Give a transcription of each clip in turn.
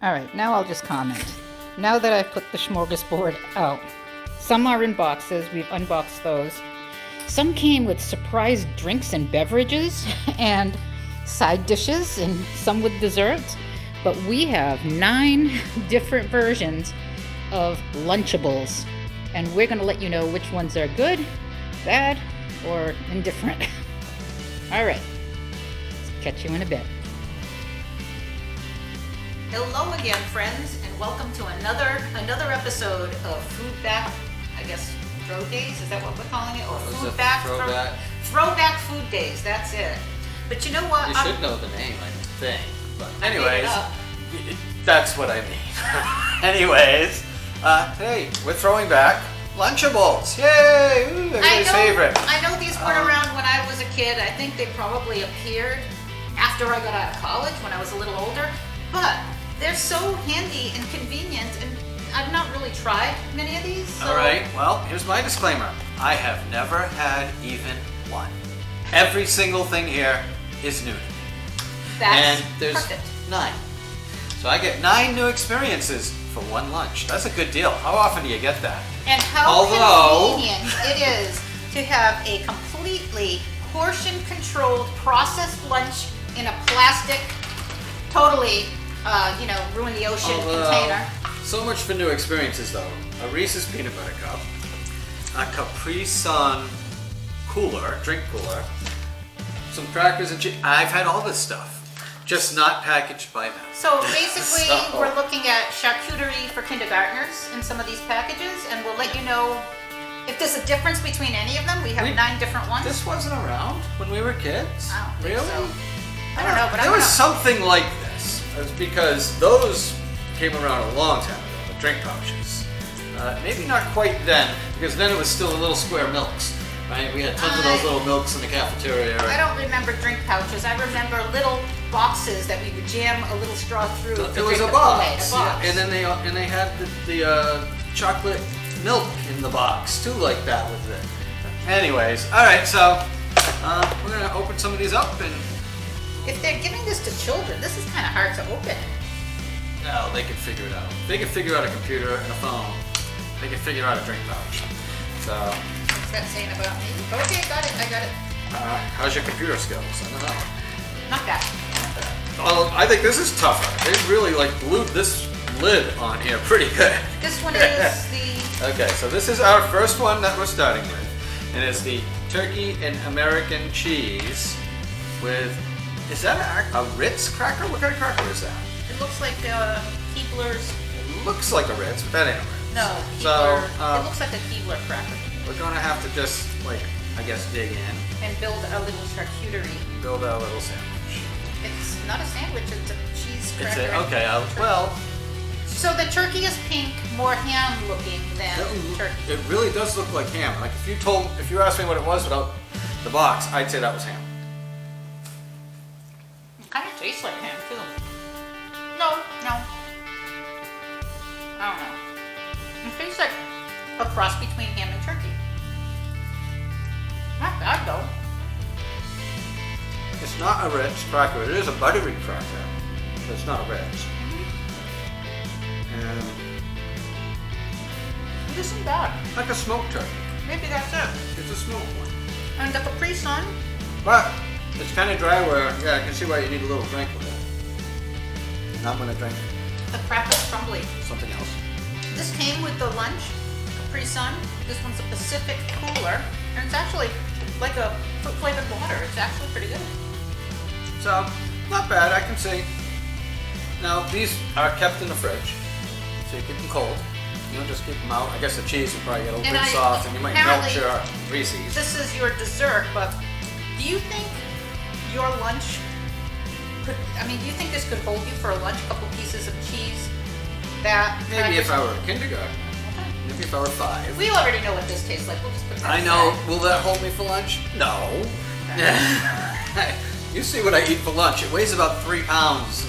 All right, now I'll just comment. Now that I've put the smorgasbord out, some are in boxes. We've unboxed those. Some came with surprise drinks and beverages and side dishes, and some with desserts. But we have 9 different versions of Lunchables, and we're going to let you know which ones are good, bad, or indifferent. All right, catch you in a bit. Hello again, friends, and welcome to another episode of Foodback. I guess Throw Days. Is that what we're calling it? Or Foodback? Throwback Food Days. That's it. But you know what? You should know the name, I think. But anyways, that's what I mean. Anyways, today we're throwing back Lunchables. Yay! Ooh, everybody's favorite. I know these weren't around when I was a kid. I think they probably appeared after I got out of college when I was a little older. But they're so handy and convenient, and I've not really tried many of these. So. All right, well, here's my disclaimer. I have never had even one. Every single thing here is new to me. That's and there's perfect. 9. So I get 9 new experiences for one lunch. That's a good deal. How often do you get that? And how convenient it is to have a completely portion-controlled processed lunch in a plastic, totally, ruin the ocean container. So much for new experiences, though. A Reese's peanut butter cup, a Capri Sun drink cooler, some crackers and cheese. I've had all this stuff, just not packaged by them. So basically, we're looking at charcuterie for kindergartners in some of these packages, and we'll let you know if there's a difference between any of them. We have 9 different ones. This wasn't around when we were kids. I don't think really? so. I don't know, but there was something like this. It's because those came around a long time ago, the drink pouches. Maybe not quite then, because then it was still the little square milks. Right? We had tons of those little milks in the cafeteria. I don't remember drink pouches. I remember little boxes that we would jam a little straw through. It was a box. Yeah. And then they had the chocolate milk in the box too, like that with it. Anyways, all right. So we're gonna open some of these up, and if they're giving this to children, this is kind of hard to open. No, they can figure it out. They can figure out a computer and a phone. They can figure out a drink pouch. So. What's that saying about me? Okay, got it. I got it. How's your computer skills? I don't know. Not bad. Well, I think this is tougher. They really glued this lid on here pretty good. This one is the... Okay, so this is our first one that we're starting with. And it's the turkey and American cheese with... Is that a Ritz cracker? What kind of cracker is that? It looks like Keebler's... It looks like a Ritz, but that ain't a Ritz. No, Keebler. It looks like a Keebler cracker. We're gonna have to just, I guess, dig in. And build a little charcuterie. Build our little sandwich. It's not a sandwich, it's a cheese cracker. Okay, well... So the turkey is pink, more ham looking than turkey. It really does look like ham. If you asked me what it was without the box, I'd say that was ham. It kind of tastes like ham too. No. I don't know. It tastes like a cross between ham and turkey. Not bad though. It's not a Ritz cracker. It is a buttery cracker, but it's not a Ritz. And it isn't bad. Like a smoked turkey. Maybe that's it. It's a smoked one. And the Capri Sun. But it's kind of dry where, I can see why you need a little drink with it. And I'm going to drink The cracker's crumbly. something else. This came with the lunch, Capri Sun. This one's a Pacific cooler. And it's actually like a fruit flavored water. It's actually pretty good. So, not bad, I can see. Now, these are kept in the fridge, so you keep them cold. You don't just keep them out. I guess the cheese will probably get a little bit soft, and you might melt your Reese's. This is your dessert, but do you think your lunch do you think this could hold you for a lunch? A couple pieces of cheese? Maybe if I were a kindergarten. Okay. Maybe if I were 5. We already know what this tastes like. We'll just put that I know. Will that hold me for lunch? No. Okay. You see what I eat for lunch. It weighs about 3 pounds.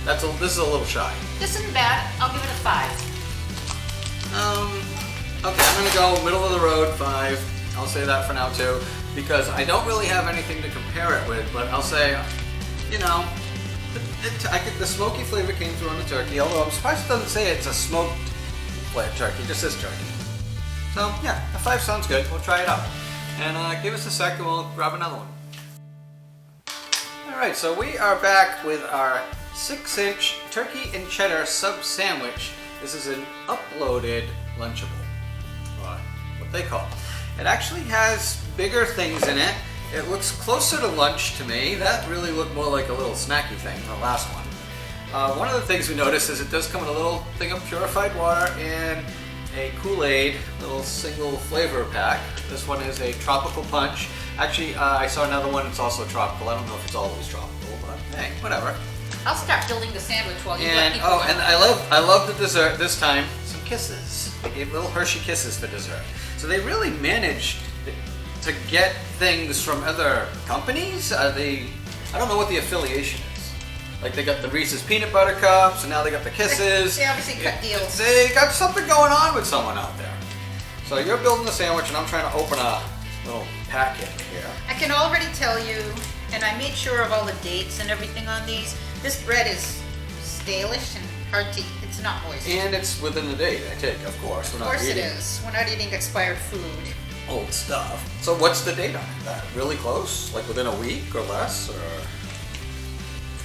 This is a little shy. This isn't bad. I'll give it a 5. Okay, I'm gonna go middle of the road 5. I'll say that for now too, because I don't really have anything to compare it with. But I'll say, The smoky flavor came through on the turkey, although I'm surprised it doesn't say it's a smoked turkey, it just says turkey. So yeah, a 5 sounds good. We'll try it out. And give us a sec and we'll grab another one. Alright, so we are back with our 6-inch turkey and cheddar sub sandwich. This is an uploaded Lunchable, or what they call it. It actually has bigger things in it. It looks closer to lunch to me. That really looked more like a little snacky thing, the last one. One of the things we noticed is it does come in a little thing of purified water and a Kool-Aid little single flavor pack. This one is a tropical punch. Actually, I saw another one, it's also tropical. I don't know if it's always tropical, but hey, whatever. I'll start building the sandwich while you let And people know. and I love the dessert this time. Some kisses. They gave little Hershey kisses for dessert. So they really managed to get things from other companies. I don't know what the affiliation is. Like they got the Reese's peanut butter cups, and now they got the kisses. They obviously cut deals. They got something going on with someone out there. So you're building the sandwich, and I'm trying to open a little packet here. I can already tell you, and I made sure of all the dates and everything on these. This bread is stalish and hard to eat. It's not moist. And it's within the date, I take, of course. Of course it is. We're not eating expired food. Old stuff. So what's the date on it? That really close? Like within a week or less? Or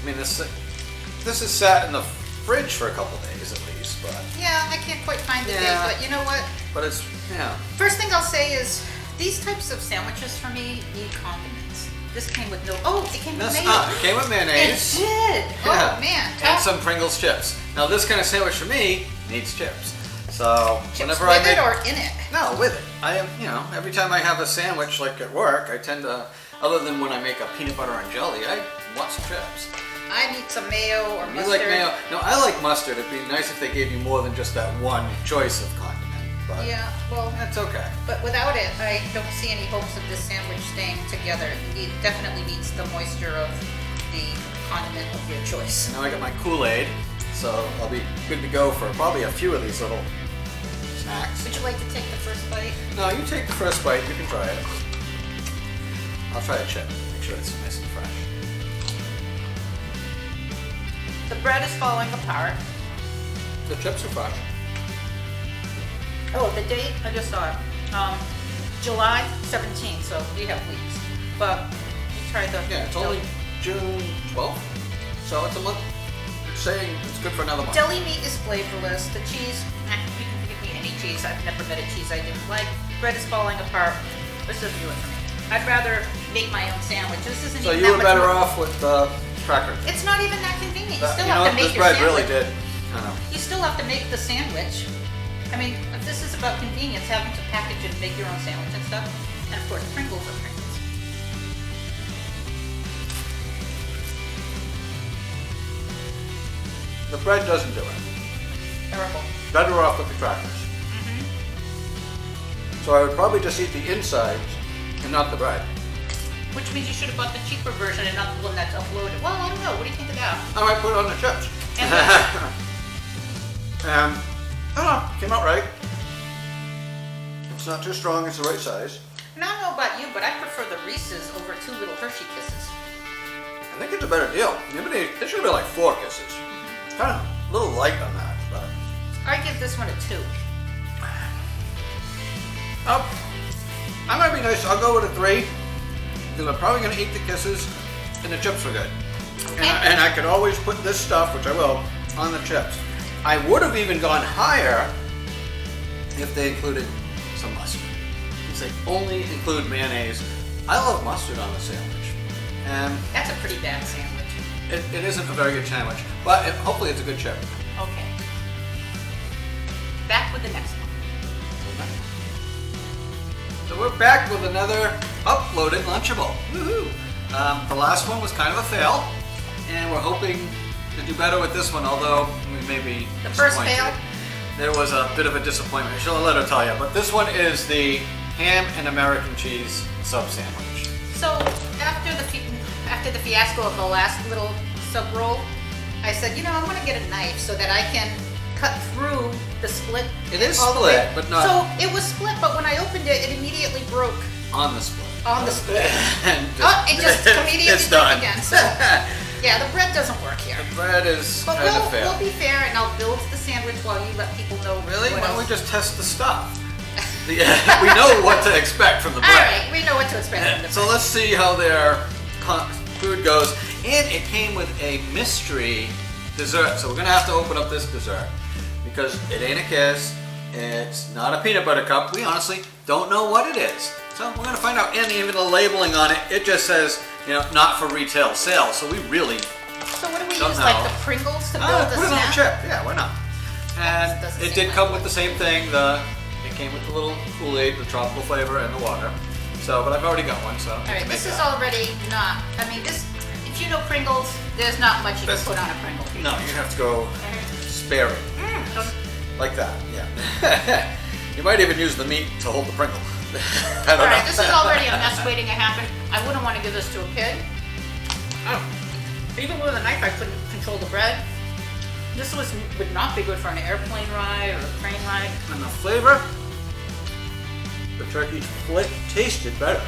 I mean, this is sat in the fridge for a couple days at least, but Yeah, I can't quite find the date, but you know what? but it's yeah. First thing I'll say is, these types of sandwiches for me need condiments. This came with no, it came with mayonnaise. It came with mayonnaise. It did. Yeah. Oh man. And some Pringles chips. Now this kind of sandwich for me needs chips. So Chips whenever with I make it or in it? No, with it. I am, every time I have a sandwich like at work, I tend to, other than when I make a peanut butter and jelly, I want some chips. I need some mayo or You mustard. like mayo? No, I like mustard. It'd be nice if they gave you more than just that one choice of condiment. But Yeah, well, that's okay. but without it, I don't see any hopes of this sandwich staying together. It definitely needs the moisture of the condiment of your choice. Now I got my Kool-Aid, so I'll be good to go for probably a few of these little snacks. Would you like to take the first bite? No, you take the first bite. You can try it. I'll try a chip. Make sure it's nice and fresh. The bread is falling apart. The chips are fresh. Oh, the date, I just saw it. July 17th, so we have weeks. But you try the... Yeah, it's only June 12th, so it's a month. It's saying it's good for another month. Deli meat is flavorless. The cheese, you can give me any cheese. I've never met a cheese I didn't like. Bread is falling apart. This doesn't do it for me. I'd rather make my own sandwich. This isn't So even you that were much better more- off with cracker. It's not even that convenient. You But, still you know have to what? make This your bread sandwich. really did. I know. You still have to make the sandwich. I mean, if this is about convenience, having to package and make your own sandwich and stuff. And of course, Pringles are Pringles. The bread doesn't do it. Terrible. Better off with the crackers. So I would probably just eat the insides and not the bread. Which means you should have bought the cheaper version and not the one that's uploaded. Well, I don't know. What do you think of that? I might put it on the chips. And I don't know, came out right. It's not too strong, it's the right size. and I don't know about you, but I prefer the Reese's over 2 little Hershey Kisses. I think it's a better deal. Maybe they should have been like 4 kisses. Kind of a little light on that, but. I give this one a 2. I'm gonna be nice, I'll go with a 3. Because I'm probably gonna eat the kisses and the chips were good. And I could always put this stuff, which I will, on the chips. I would have even gone higher if they included some mustard. Because they only include mayonnaise. I love mustard on the sandwich. And That's a pretty bad sandwich. it isn't a very good sandwich, but hopefully it's a good chip. Okay. Back with the next one. So we're back with another uploaded Lunchable. Woohoo! The last one was kind of a fail, and we're hoping to do better with this one, although we may be The first disappointed. fail? There was a bit of a disappointment. She'll let her tell you, but this one is the ham and American cheese sub sandwich. So after the fiasco of the last little sub roll, I said, I'm going to get a knife so that I can cut through the split. It is all the split, way. but not So it was split, but when I opened it, it immediately broke on the split. on the split. And It just immediately it's broke done. again. So Yeah, the bread doesn't work here. The bread is But kind of fair. we'll be fair, and I'll build the sandwich while you let people know. Really? What Why don't we else. just test the stuff? We know what to expect from the bread. All right, we know what to expect from the So bread. let's see how their food goes. And it came with a mystery dessert. So we're gonna have to open up this dessert because it ain't a kiss. It's not a peanut butter cup. We honestly don't know what it is. So we're gonna find out. And even the labeling on it, it just says, not for retail sale. So we really So what do we don't use, know. like the Pringles to build the put it on a snack? chip. Yeah, why not? And Doesn't it seem did like come it. with the same thing. It came with the little Kool-Aid, the tropical flavor, and the water. So, but I've already got one. So. All right, this is already not. I mean, this. If you know Pringles, there's not much you can put on a Pringle. No, you have to go spare it. Like that, yeah. You might even use the meat to hold the Pringle. I don't All right, know. this is already a mess waiting to happen. I wouldn't want to give this to a kid. Oh, even with a knife, I couldn't control the bread. This would not be good for an airplane ride or a train ride. And the flavor, the turkey tasted better.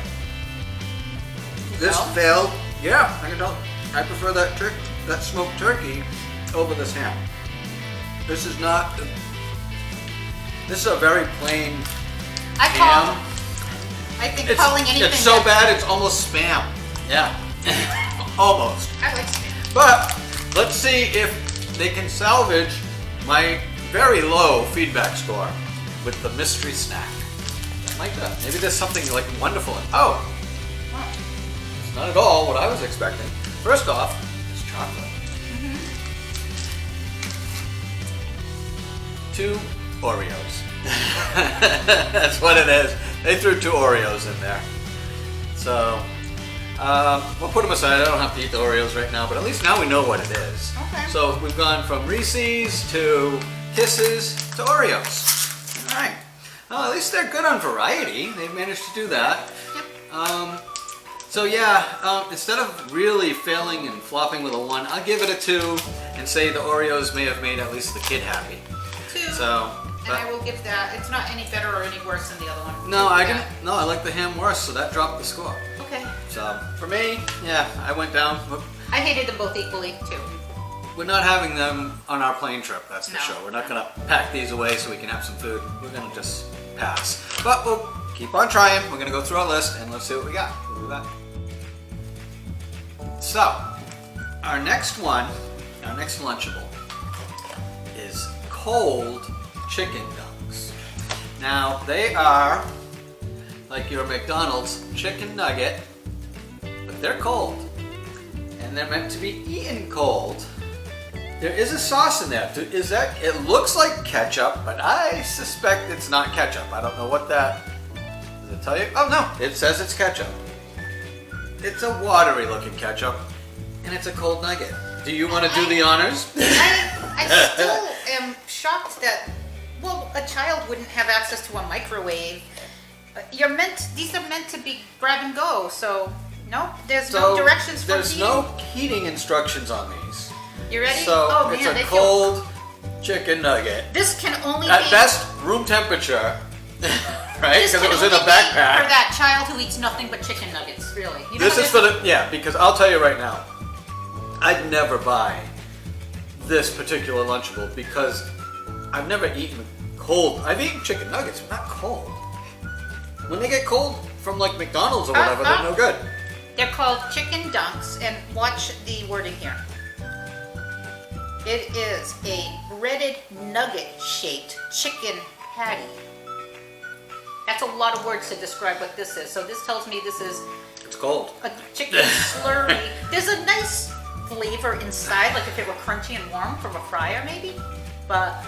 This tell? failed. Yeah, I can tell. I prefer that smoked turkey over this ham. This is not. This is a very plain ham. I think calling anything. It's so bad it's almost spam. Yeah, almost. I like spam. But let's see if they can salvage my very low feedback score with the mystery snack. Like that. Maybe there's something like wonderful. Oh, it's not at all what I was expecting. First off, it's chocolate. 2 Oreos. That's what it is. They threw 2 Oreos in there. So, we'll put them aside. I don't have to eat the Oreos right now, but at least now we know what it is. Okay. So we've gone from Reese's to Kisses to Oreos. All right. Well, at least they're good on variety. They managed to do that. Yep. So yeah, instead of really failing and flopping with a 1, I'll give it a 2 and say the Oreos may have made at least the kid happy. 2. So, And I will give that. It's not any better or any worse than the other one. no, Give that. I like the ham worse, so that dropped the score. Okay. So for me, yeah, I went down. I hated them both equally too. We're not having them on our plane trip, that's for No. sure. We're not gonna pack these away so we can have some food. We're gonna just pass. But we'll keep on trying. We're gonna go through our list and let's see what we got. We'll do that. So, our next Lunchable is cold chicken dunks. Now, they are like your McDonald's chicken nugget, but they're cold. And they're meant to be eaten cold. There is a sauce in there. It looks like ketchup, but I suspect it's not ketchup. I don't know what that, does it tell you? Oh no, it says it's ketchup. It's a watery looking ketchup, and it's a cold nugget. Do you want to do the honors? I still am shocked that, well, a child wouldn't have access to a microwave. These are meant to be grab and go, so no, there's no directions for There's heating. no heating instructions on these. You ready? So oh it's man, a they cold chicken nugget. This can only At be best, room temperature, right? This Because it can was in only a be backpack. for that child who eats nothing but chicken nuggets. Really, you know This what is for the, yeah, because I'll tell you right now, I'd never buy this particular Lunchable because I've never eaten cold. I've eaten chicken nuggets, but not cold. When they get cold from like McDonald's or whatever, they're no good. They're called chicken dunks, and watch the wording here. It is a breaded nugget-shaped chicken patty. That's a lot of words to describe what this is. So this tells me this is It's cold. a chicken slurry. There's a nice flavor inside, like if it were crunchy and warm from a fryer maybe, but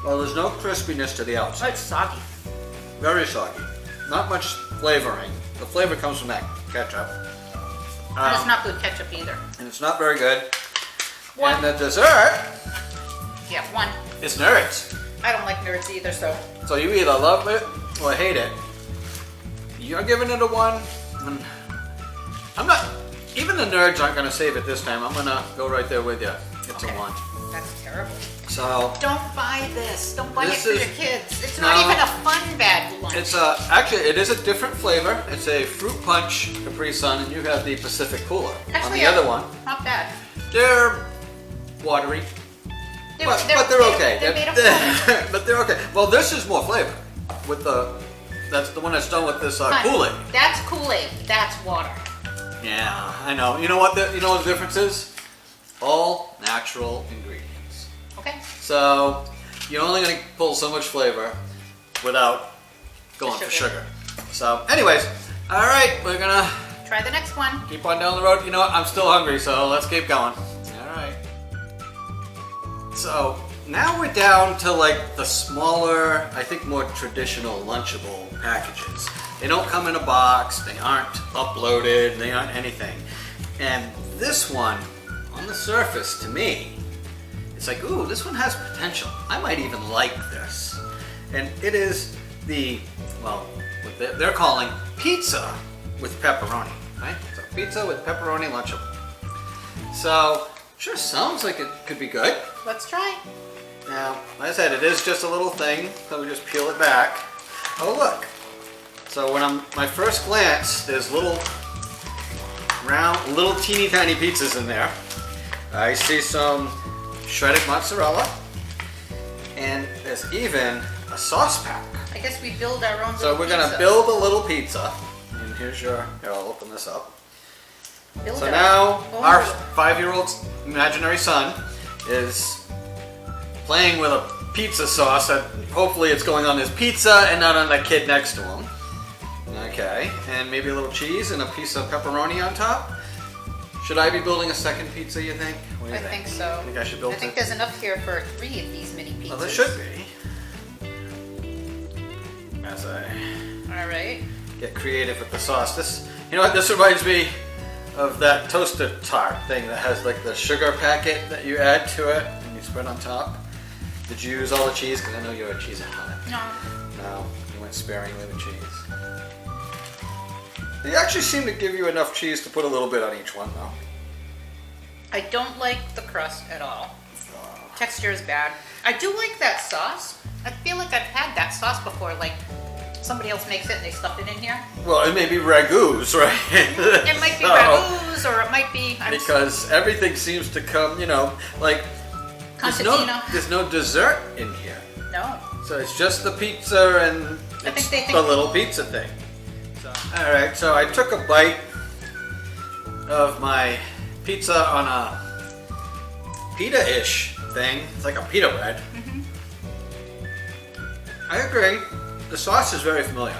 Well, there's no crispiness to the oh, outside. it's soggy. Very soggy. Not much flavoring. The flavor comes from that ketchup. And it's not good ketchup either. And it's not very good. One. And the dessert Yeah, 1. is nerds. I don't like nerds either, so So you either love it or hate it. You're giving it a 1. And I'm not, even the nerds aren't going to save it this time. I'm going to go right there with you. It's Okay. a 1. That's terrible. So Don't buy this. Don't buy This it for is- your kids. It's No. not even a fun bad lunch. it's actually, it is a different flavor. It's a fruit punch Capri Sun, and you have the Pacific Cooler on Actually, the other one. Not bad. They're watery. But they're okay. They're made of water. But they're okay. Well, this is more flavor. That's the one that's done with this Kool-Aid. That's Kool-Aid. That's water. Yeah, I know. You know what the difference is? All natural ingredients. Okay. So you're only going to pull so much flavor without going for sugar. So, anyways, all right, we're gonna try the next one. Keep on down the road. You know what? I'm still hungry, so let's keep going. All right. So now we're down to like the smaller, I think more traditional Lunchable packages. They don't come in a box. They aren't uploaded. They aren't anything. And this one, on the surface, to me, it's like, ooh, this one has potential. I might even like this. And it is what they're calling pizza with pepperoni, right? So pizza with pepperoni Lunchable. So, sure sounds like it could be good. Let's try. Now, like I said, it is just a little thing, so we just peel it back. Oh, look. So my first glance, there's little teeny tiny pizzas in there. I see some shredded mozzarella, and there's even a sauce pack. I guess we build our own. So we're gonna build a little pizza, and here I'll open this up. So now our 5-year-old imaginary son is playing with a pizza sauce that hopefully it's going on his pizza and not on the kid next to him. Okay, and maybe a little cheese and a piece of pepperoni on top. Should I be building a second pizza, you think? What do you think? I think so. I think I should build I think there's enough here for 3 of these mini pizzas. Well, there should be. As I get creative with the sauce. You know what, this reminds me of that toaster tart thing that has like the sugar packet that you add to it and you spread on top. Did you use all the cheese? Because I know you're a cheeseaholic. No, you went sparingly with cheese. They actually seem to give you enough cheese to put a little bit on each one, though. I don't like the crust at all. Texture is bad. I do like that sauce. I feel like I've had that sauce before, like somebody else makes it and they stuff it in here. Well, it may be ragout, right? It might be ragout, or it might be... because everything seems to come, like... There's no dessert in here. No. So it's just the pizza and it's the little pizza thing. Alright, so I took a bite of my pizza on a pita-ish thing. It's like a pita bread. Mm-hmm. I agree. The sauce is very familiar.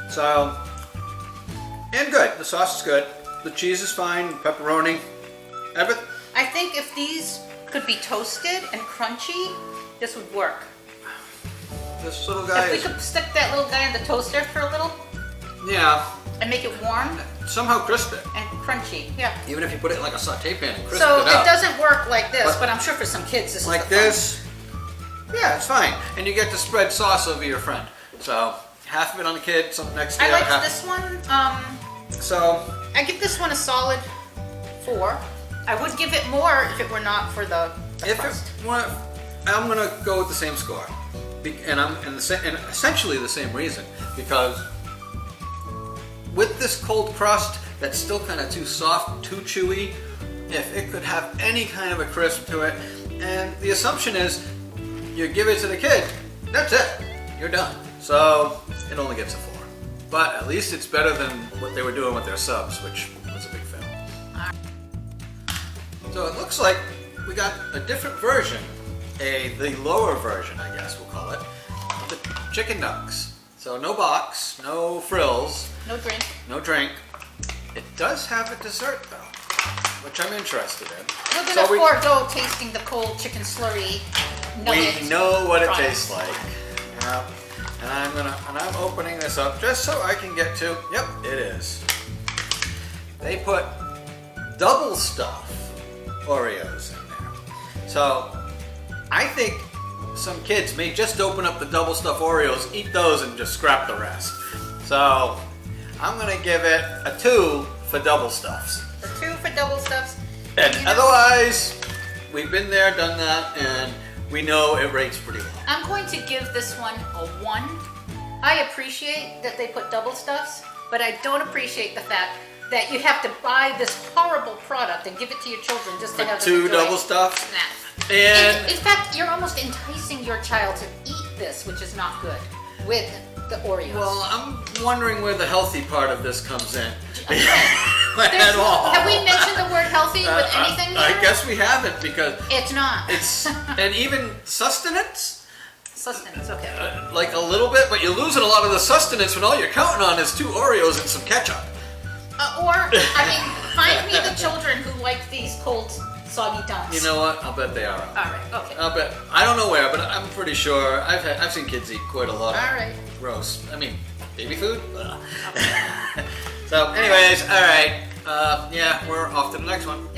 So, and good. The sauce is good. The cheese is fine. Pepperoni. Everything. I think if these could be toasted and crunchy, this would work. This little guy If we could stick that little guy in the toaster for a little. Yeah. And make it warm. Somehow crisp it. And crunchy, yeah. Even if you put it in like a saute pan and crisp so it up. it doesn't work like this, but I'm sure for some kids this like is this. Yeah, it's fine. And you get to spread sauce over your friend. So half of it on the kid, some next to I you. like this one. So I give this one a solid 4. I would give it more if it were not for the crust. I'm gonna go with the same score, and essentially the same reason, because with this cold crust that's still kind of too soft, too chewy, if it could have any kind of a crisp to it, and the assumption is you give it to the kid, that's it, you're done. So it only gets a 4, but at least it's better than what they were doing with their subs, which was a big fail. So it looks like we got a different version, the lower version, I guess we'll call it, of the chicken nuggets. So no box, no frills. No drink. No drink. It does have a dessert though, which I'm interested in. We're gonna forego tasting the cold chicken slurry nugget. We know what it fries. tastes like. Yeah. And I'm opening this up just so I can get to, yep, it is. They put double stuff Oreos in there. So I think some kids may just open up the double stuffed Oreos, eat those, and just scrap the rest. So I'm gonna give it a 2 for double stuffs. A 2 for double stuffs. And otherwise, we've been there, done that, and we know it rates pretty well. I'm going to give this one a 1. I appreciate that they put double stuffs, but I don't appreciate the fact that you have to buy this horrible product and give it to your children just to have them Two enjoy double it. stuffed. Nah. And In fact, you're almost enticing your child to eat this, which is not good, with the Oreos. well, I'm wondering where the healthy part of this comes in. There's- At all. Have we mentioned the word healthy with anything here? I guess we haven't because It's not. it's and even sustenance. Sustenance, okay. Like a little bit, but you're losing a lot of the sustenance when all you're counting on is 2 Oreos and some ketchup. Find me the children who like these cold, soggy dunks. You know what? I'll bet they are. All right, okay. I'll bet. I don't know where, but I'm pretty sure. I've seen kids eat quite a lot of All right. gross. I mean, baby food. Ugh. So, anyways, all right. Yeah, we're off to the next one.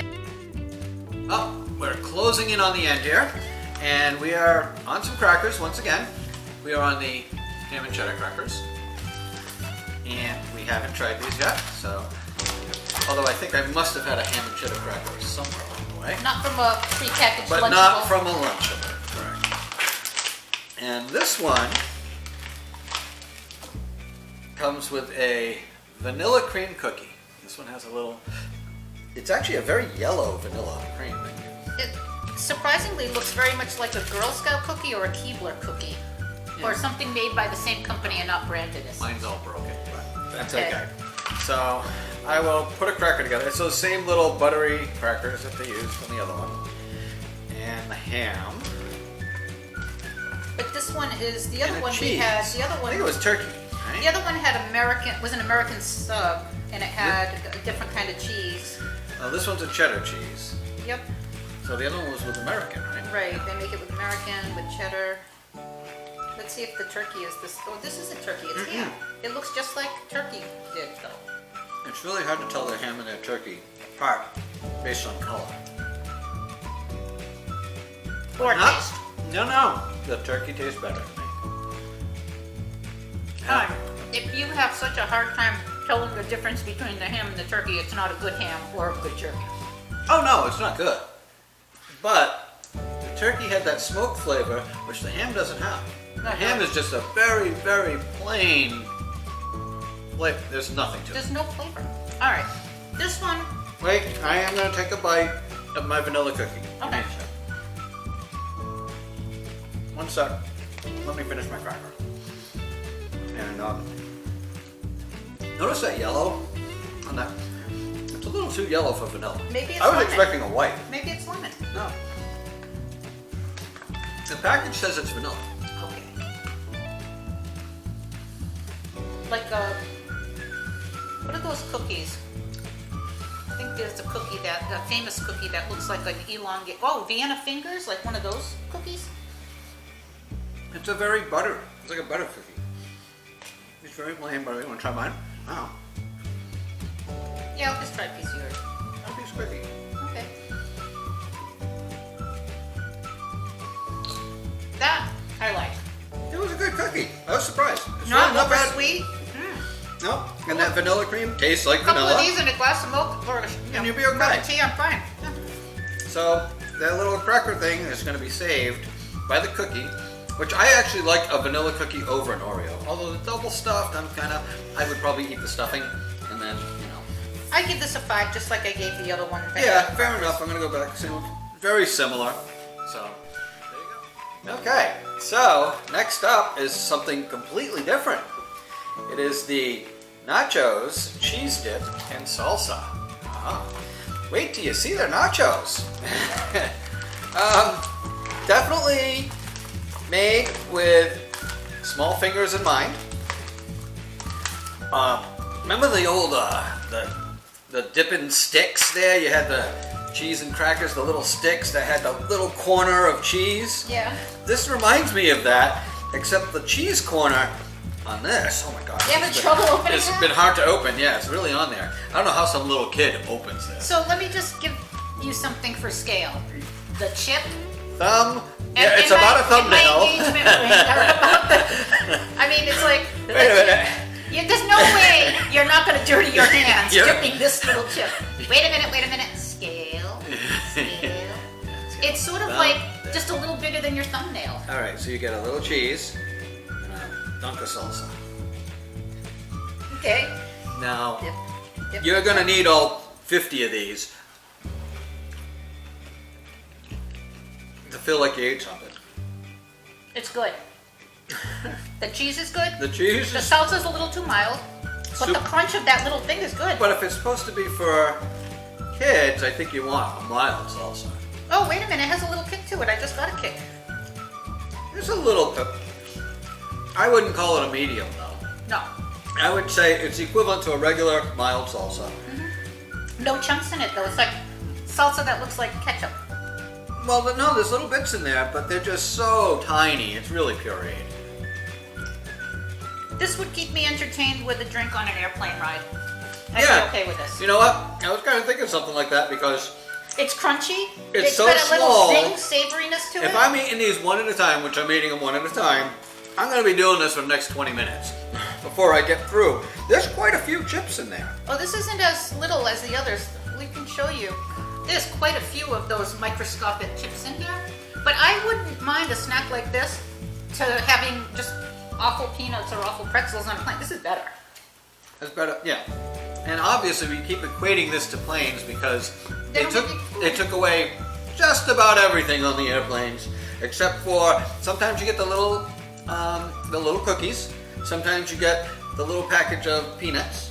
Oh, we're closing in on the end here, and we are on some crackers once again. We are on the ham and cheddar crackers, and we haven't tried these yet. So, although I think I must have had a ham and cheddar cracker somewhere along the way. Not from a prepackaged But Lunchable. not from a Lunchable, correct. And this one comes with a vanilla cream cookie. This one has a little, it's actually a very yellow vanilla cream. It surprisingly looks very much like a Girl Scout cookie or a Keebler cookie. Or something made by the same company and not branded as. Mine's all broken, but that's Okay. okay. So I will put a cracker together. It's those same little buttery crackers that they used on the other one. And the ham. But this one is, the other and one we cheese. had, the other I one, think it was turkey, the right? other one had was an American sub, and it had a different kind of cheese. Oh, this one's a cheddar cheese. Yep, So the other one was with American, right? right, they make it with American, with cheddar. Let's see if the turkey is this, oh, this isn't turkey, it's ham. It looks just like turkey did though. It's really hard to tell their ham and their turkey apart based on color. Or Not- taste. No. The turkey tastes better to me. If you have such a hard time telling the difference between the ham and the turkey, it's not a good ham or a good turkey. Oh no, it's not good. But the turkey had that smoke flavor, which the ham doesn't have. The ham is just a very, very plain flavor. There's nothing to it. There's no flavor. All right, this one. Wait, I am going to take a bite of my vanilla cookie. Give me Okay. a sec. One sec. Let me finish my cracker. And notice that yellow on that. It's a little too yellow for vanilla. Maybe it's I was lemon. expecting a white. Maybe it's lemon. No. The package says it's vanilla. Okay. Like what are those cookies? I think there's a cookie a famous cookie that looks like an elongate. Oh, Vienna Fingers, like one of those cookies. It's a very butter. It's like a butter cookie. It's very plain butter. You want to try mine? Oh. Yeah, I'll just try a piece of yours. A piece of cookie. Okay. That I like. It was a good cookie. I was surprised. It's Not really not over bad. sweet. No. And that vanilla cream tastes like A couple vanilla. of these and a glass of milk or And you'll be okay. cup of tea, I'm fine. Yeah. So that little cracker thing is going to be saved by the cookie, which I actually like a vanilla cookie over an Oreo. Although the double stuffed, I would probably eat the stuffing and then, I give this a 5, just like I gave the other one. Yeah, fair enough. I'm going to go back. Same, very similar. So, there you go. Okay, so next up is something completely different. It is the Nachos cheese dip and salsa. Wait till you see their nachos. Definitely made with small fingers in mind. Remember the old the dipping sticks there? You had the cheese and crackers, the little sticks that had the little corner of cheese. Yeah. This reminds me of that, except the cheese corner on this. Oh my god. You having trouble opening It's that? been hard to open. Yeah, it's really on there. I don't know how some little kid opens this. So let me just give you something for scale. The chip. Thumb. and- Yeah, it's and about a my thumbnail. engagement ring are about I mean, it's like. the Wait a chip- minute. There's no way you're not going to dirty your hands Yeah. dipping this little chip. Wait a minute. Scale. It's sort of like just a little bigger than your thumbnail. All right, so you get a little cheese and a dunk of salsa. Okay. Now, Yep. Dip You're gonna need all 50 of these to feel like you ate something. It's good. The cheese is good. The cheese The is, salsa's a little too mild, but the crunch of that little thing is good. but if it's supposed to be for kids, I think you want a mild salsa. Oh, wait a minute, it has a little kick to it. I just got a kick. There's a little, I wouldn't call it a medium though. No. I would say it's equivalent to a regular mild salsa. No chunks in it though. It's like salsa that looks like ketchup. Well, no, there's little bits in there, but they're just so tiny. It's really pureed. This would keep me entertained with a drink on an airplane ride. I'd Yeah. be okay with this. You know what? I was kind of thinking something like that because It's crunchy. It's so got a small. little zing, savoriness to it. if I'm eating these one at a time, which I'm eating them one at a time, I'm going to be doing this for the next 20 minutes before I get through. There's quite a few chips in there. Oh, this isn't as little as the others. We can show you. There's quite a few of those microscopic chips in here. But I wouldn't mind a snack like this to having just awful peanuts or awful pretzels on a plane. This is better. That's better, yeah. And obviously we keep equating this to planes because They they took away just about everything on the airplanes, except for sometimes you get the little cookies, sometimes you get the little package of peanuts,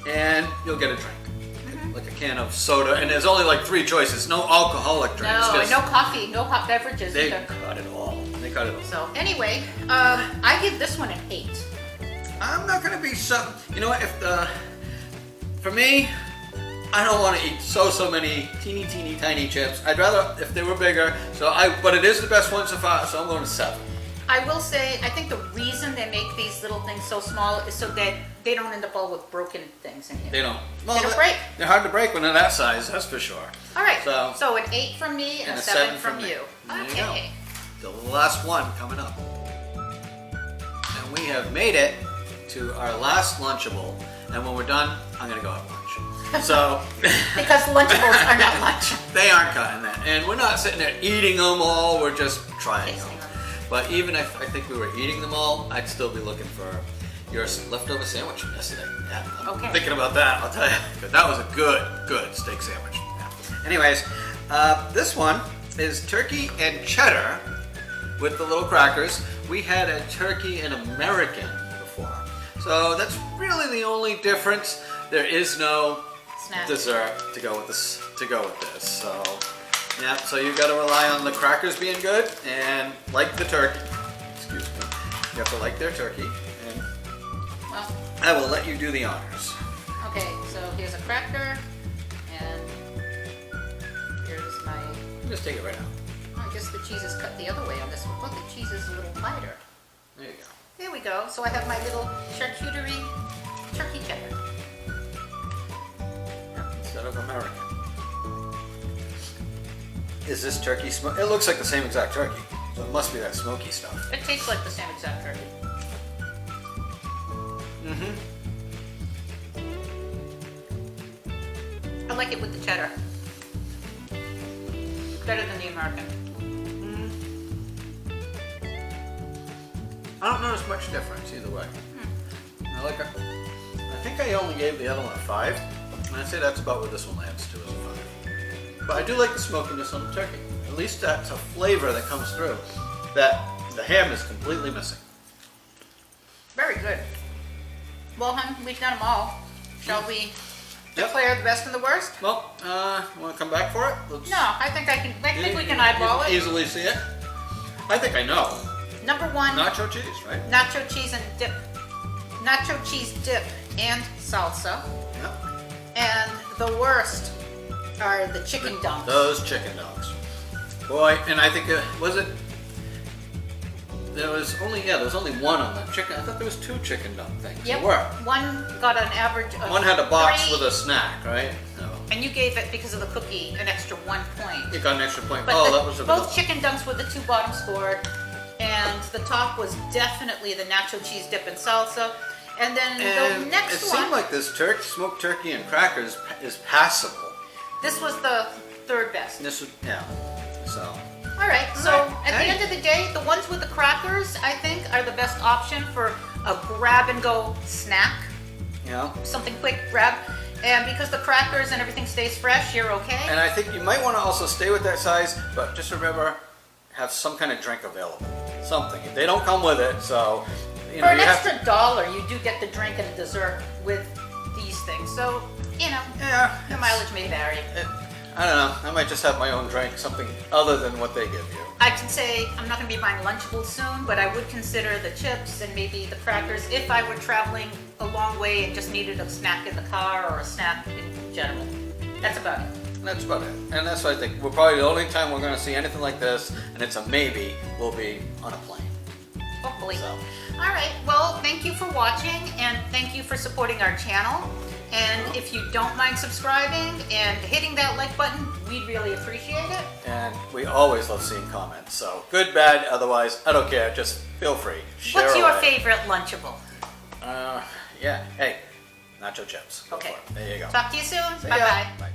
and you'll get a drink. Like a can of soda, and there's only like 3 choices. No alcoholic drinks. No, just- no coffee, no hot beverages They either. cut it all. They cut it all. So anyway, I give this one an 8. I'm not gonna be so. You know what? For me, I don't want to eat so many teeny tiny chips. I'd rather if they were bigger. But it is the best one so far. So I'm going to 7. I will say, I think the reason they make these little things so small is so that they don't end up all with broken things in here. They don't. They don't break. They're hard to break when they're that size. That's for sure. All right, So- so an 8 from me and a 7 from me. you. There you Okay. go. The last one coming up. And we have made it to our last Lunchable. And when we're done, I'm going to go have lunch. So Because Lunchables are not lunch. they aren't cutting that. And we're not sitting there eating them all. We're just trying them. Tasting them. But even if I think we were eating them all, I'd still be looking for your leftover sandwich from yesterday. Yeah, I'm Okay. thinking about that, I'll tell you. 'Cause that was a good steak sandwich. Yeah. Anyways, this one is turkey and cheddar with the little crackers. We had a turkey and American before. So that's really the only difference. There is no Snack. dessert to go with this. So yeah, so you got to rely on the crackers being good and like the turkey. Excuse me. You have to like their turkey, and Well, I will let you do the honors. okay, so here's a cracker, and here's my, Just take it right out. I guess the cheese is cut the other way on this one. Look, the cheese is a little lighter. There you go. There we go. So I have my little charcuterie turkey cheddar. Instead of American. Is this turkey It looks like the same exact turkey, so it must be that smoky stuff. It tastes like the same exact turkey. I like it with the cheddar. Better than the American. I don't notice much difference either way. I think I only gave the other one a 5, and I'd say that's about where this one lands too, as a 5. But I do like the smokiness on the turkey. At least that's a flavor that comes through that the ham is completely missing. Very good. Well, hun, we've done them all. Shall we declare the best and the worst? Well, want to come back for it? Let's- No, I think we can eyeball it. Easily see it. I think I know. Number 1, Nacho cheese, right? nacho cheese and dip. Nacho cheese dip and salsa. Yep. And the worst are the chicken dunks. Those chicken dogs. Boy, and I think there was only one on the chicken. I thought there was 2 chicken dunk things. Yep. There were. One got an average of One had a box 3, with a snack, right? No. and you gave it, because of the cookie, an extra 1 point. It got an extra point. But That was a both chicken dunks were the 2 bottom scored, and the top was definitely the nacho cheese dip and salsa. And then the And next it one, seemed like this smoked turkey and crackers is passable. this was the 3rd best. This was, yeah. So, All right, so Alright, at the hey. end of the day, the ones with the crackers, I think, are the best option for a grab-and-go snack. you know, Something quick, grab. And because the crackers and everything stays fresh, you're okay? And I think you might want to also stay with that size, but just remember, have some kind of drink available. Something. They don't come with it, so you know. For an you have extra $1, you do get the drink and the dessert with these things. So, you know, Yeah. the mileage may vary. I don't know. I might just have my own drink, something other than what they give you. I can say I'm not going to be buying Lunchables soon, but I would consider the chips and maybe the crackers if I were traveling a long way and just needed a snack in the car or a snack in general. That's about it. That's about it. And that's what I think. We're probably the only time we're going to see anything like this, and it's a maybe, will be on a plane. Hopefully. So. All right. Well, thank you for watching and thank you for supporting our channel. And if you don't mind subscribing and hitting that like button, we'd really appreciate it. And we always love seeing comments. So good, bad, otherwise, I don't care. Just feel free. Share What's your away. favorite Lunchable? Yeah. Hey, nacho chips. Go Okay. for it. There you go. Talk to you soon. See ya. Bye-bye. Bye.